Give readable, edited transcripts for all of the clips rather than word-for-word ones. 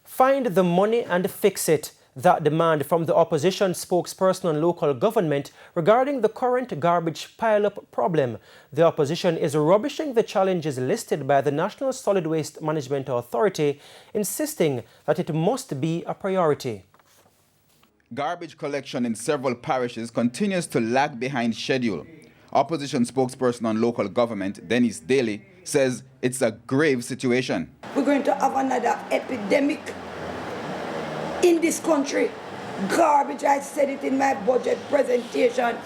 Find the money and fix it. That demand from the opposition spokesperson on local government regarding the current garbage pile-up problem. The opposition is rubbishing the challenges listed by the National Solid Waste Management Authority, insisting that it must be a priority. Garbage collection in several parishes continues to lag behind schedule. Opposition spokesperson on local government, Dennis Daly, says it's a grave situation. We're going to have another epidemic in this country. Garbage, I said it in my budget presentation,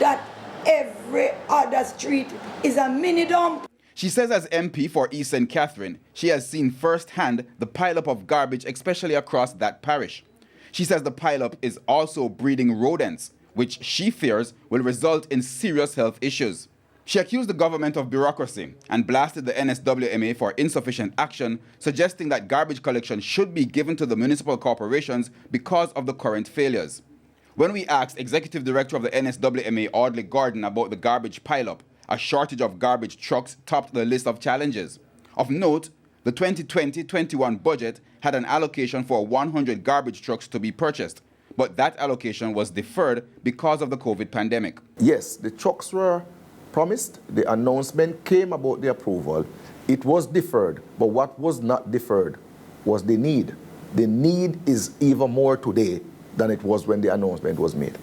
that every other street is a mini dump. She says as MP for East St. Catherine, she has seen firsthand the pileup of garbage, especially across that parish. She says the pileup is also breeding rodents, which she fears will result in serious health issues. She accused the government of bureaucracy and blasted the NSWMA for insufficient action, suggesting that garbage collection should be given to the municipal corporations because of the current failures. When we asked Executive Director of the NSWMA, Audley Gordon, about the garbage pileup, a shortage of garbage trucks topped the list of challenges. Of note, the 2020-21 budget had an allocation for 100 garbage trucks to be purchased, but that allocation was deferred because of the COVID pandemic. Yes, the trucks were promised, the announcement came about the approval, it was deferred, but what was not deferred was the need. The need is even more today than it was when the announcement was made.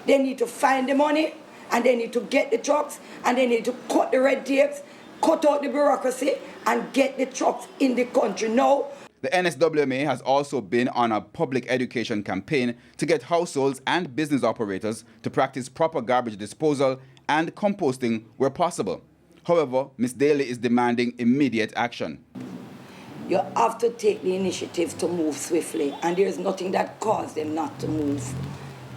They need to find the money, and they need to get the trucks, and they need to cut the red tapes, cut out the bureaucracy, and get the trucks in the country now. The NSWMA has also been on a public education campaign to get households and business operators to practice proper garbage disposal and composting where possible. However, Ms. Daly is demanding immediate action. You have to take the initiative to move swiftly, and there's nothing that causes them not to move.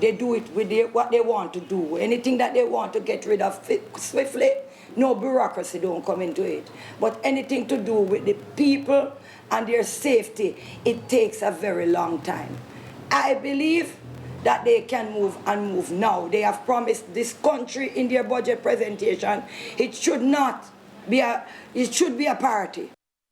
They do it with what they want to do. Anything that they want to get rid of swiftly, no bureaucracy don't come into it. But anything to do with the people and their safety, it takes a very long time. I believe that they can move and move now. They have promised this country in their budget presentation. It should be a party.